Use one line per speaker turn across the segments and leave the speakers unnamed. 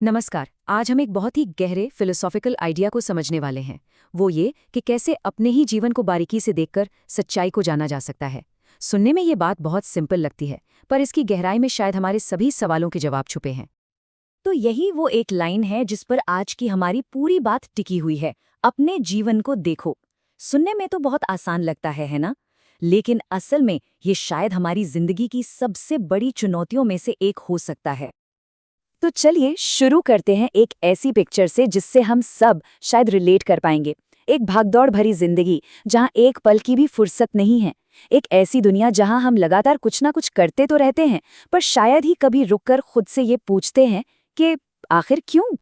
नमस्कार। आज हम एक बहुत ही गहरे फिलोसॉफिकल आइडिया को समझने वाले हैं। वो ये कि कैसे अपने ही जीवन को बारीकी से देखकर सच्चाई को जाना जा सकता है। सुनने में ये बात बहुत सिंपल लगती है, पर इसकी गहराई में शायद हमारे सभी सवालों के जवाब छुपे हैं।
तो यही वो एक लाइन है जिस पर आज की हमारी पूरी बात टिकी हुई है। अपने जीवन को देखो। सुनने में तो बहुत आसान लगता है ना? लेकिन असल में ये शायद हमारी जिंदगी की सबसे बड़ी चुनौतियों में से एक हो सकता है। तो चलिए शुरू करते हैं एक ऐसी पिक्चर से जिससे हम सब शायद रिलेट कर पाएंगे। एक भागदौड़ भरी जिंदगी जहां एक पल की भी फुर्सत नहीं है। एक ऐसी दुनिया जहां हम लगातार कुछ ना कुछ करते तो रहते हैं, पर शायद ही कभी रुककर खुद से ये पूछते हैं कि आखिर क्यों।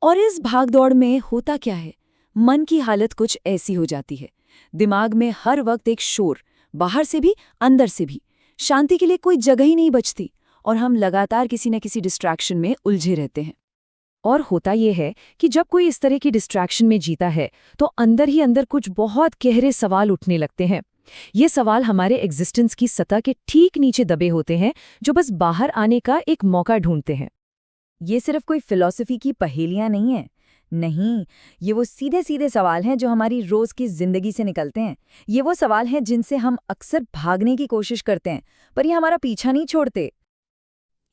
और इस भागदौड़ में होता क्या है? मन की हालत कुछ ऐसी हो जाती है। दिमाग में हर वक्त एक शोर, बाहर से भी अंदर से भी। शांति के लिए कोई जगह ही नहीं बचती और हम लगातार किसी न किसी डिस्ट्रैक्शन में उलझे रहते हैं। और होता यह है कि जब कोई इस तरह की डिस्ट्रैक्शन में जीता है तो अंदर ही अंदर कुछ बहुत गहरे सवाल उठने लगते हैं। ये सवाल हमारे एग्जिस्टेंस की सतह के ठीक नीचे दबे होते हैं, जो बस बाहर आने का एक मौका ढूंढते हैं।
ये सिर्फ कोई फिलॉसफी की पहेलियां नहीं है। नहीं, ये वो सीधे सीधे सवाल हैं जो हमारी रोज की जिंदगी से निकलते हैं। ये वो सवाल हैं जिनसे हम अक्सर भागने की कोशिश करते हैं, पर ये हमारा पीछा नहीं छोड़ते।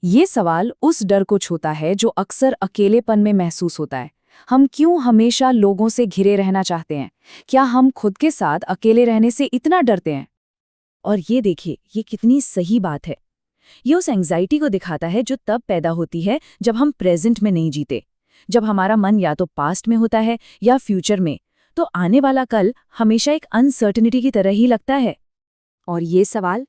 ये सवाल उस डर को छूता है जो अक्सर अकेलेपन में महसूस होता है। हम क्यों हमेशा लोगों से घिरे रहना चाहते हैं? क्या हम खुद के साथ अकेले रहने से इतना डरते हैं? और ये देखिए, ये कितनी सही बात है। ये उस एंग्जाइटी को दिखाता है जो तब पैदा होती है जब हम प्रेजेंट में नहीं जीते। जब हमारा मन या तो पास्ट में होता है या फ्यूचर में, तो आने वाला कल हमेशा एक अनसर्टेनिटी की तरह ही लगता है। और ये सवाल,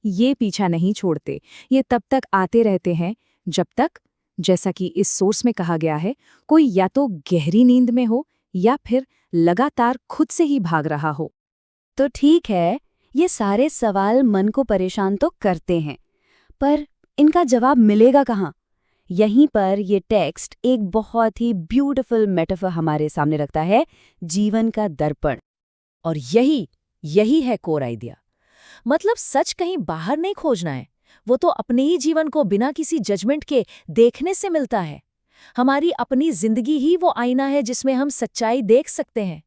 ये पीछा नहीं छोड़ते। ये तब तक आते रहते हैं जब तक, जैसा कि इस सोर्स में कहा गया है, कोई या तो गहरी नींद में हो या फिर लगातार खुद से ही भाग रहा हो।
तो ठीक है, ये सारे सवाल मन को परेशान तो करते हैं, पर इनका जवाब मिलेगा कहाँ? यहीं पर ये टेक्स्ट एक बहुत ही ब्यूटीफुल मेटाफर हमारे सामने रखता है, जीवन का दर्पण।
और यही है कोर आइडिया। मतलब सच कहीं बाहर नहीं खोजना है, वो तो अपने ही जीवन को बिना किसी जजमेंट के देखने से मिलता है। हमारी अपनी जिंदगी ही वो आईना है जिसमें हम सच्चाई देख सकते हैं।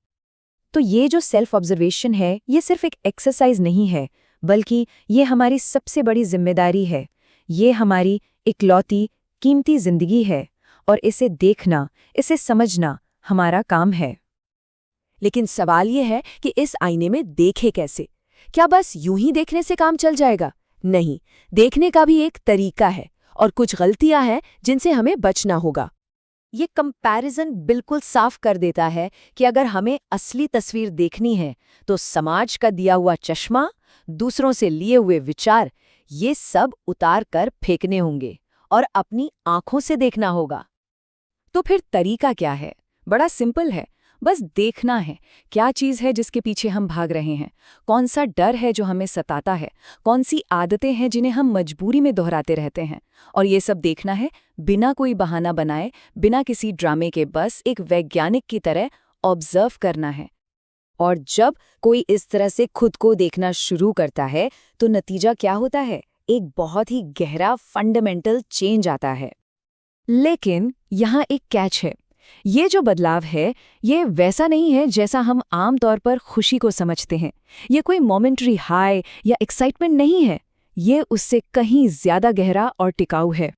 तो ये जो सेल्फ ऑब्जर्वेशन है, ये सिर्फ एक एक्सरसाइज नहीं है, बल्कि ये हमारी सबसे बड़ी जिम्मेदारी है। ये हमारी इकलौती कीमती जिंदगी है और इसे देखना, इसे समझना हमारा काम है। लेकिन सवाल ये है कि इस आईने में देखे कैसे? क्या बस यूं ही देखने से काम चल जाएगा? नहीं, देखने का भी एक तरीका है और कुछ गलतियां हैं जिनसे हमें बचना होगा। ये कंपैरिजन बिल्कुल साफ कर देता है कि अगर हमें असली तस्वीर देखनी है तो समाज का दिया हुआ चश्मा, दूसरों से लिए हुए विचार, ये सब उतार कर फेंकने होंगे और अपनी आंखों से देखना होगा। तो फिर तरीका क्या है? बड़ा सिंपल है। बस देखना है, क्या चीज़ है जिसके पीछे हम भाग रहे हैं, कौन सा डर है जो हमें सताता है, कौन सी आदतें हैं जिन्हें हम मजबूरी में दोहराते रहते हैं। और ये सब देखना है बिना कोई बहाना बनाए, बिना किसी ड्रामे के, बस एक वैज्ञानिक की तरह ऑब्जर्व करना है। और जब कोई इस तरह से खुद को देखना शुरू करता है तो नतीजा क्या होता है? एक बहुत ही गहरा फंडामेंटल चेंज आता है। लेकिन यहाँ एक कैच है। ये जो बदलाव है, ये वैसा नहीं है जैसा हम आम तौर पर खुशी को समझते हैं। ये कोई मोमेंटरी हाई या एक्साइटमेंट नहीं है। ये उससे कहीं ज्यादा गहरा और टिकाऊ है।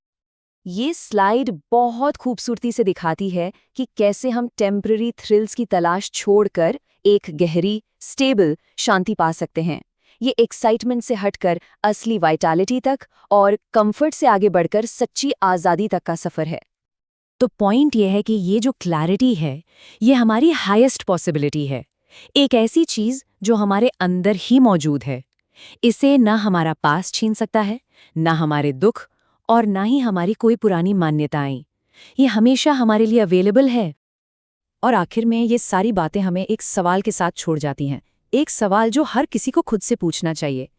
ये स्लाइड बहुत खूबसूरती से दिखाती है कि कैसे हम टेम्पररी थ्रिल्स की तलाश छोड़कर एक गहरी, स्टेबल शांति पा सकते हैं। ये एक्साइटमेंट से हटकर असली वाइटैलिटी तक और कंफर्ट से आगे बढ़कर सच्ची आज़ादी तक का सफ़र है। तो पॉइंट ये है कि ये जो क्लैरिटी है, ये हमारी हाईएस्ट पॉसिबिलिटी है। एक ऐसी चीज़ जो हमारे अंदर ही मौजूद है। इसे ना हमारा पास्ट छीन सकता है, ना हमारे दुख, और ना ही हमारी कोई पुरानी मान्यताएं। ये हमेशा हमारे लिए अवेलेबल है। और आखिर में ये सारी बातें हमें एक सवाल के साथ छोड़ जाती हैं। एक सवाल जो हर किसी को खुद से पूछना चाहिए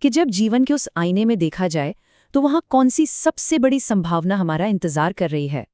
कि जब जीवन के उस आईने में देखा जाए तो वहाँ कौन सी सबसे बड़ी संभावना हमारा इंतजार कर रही है।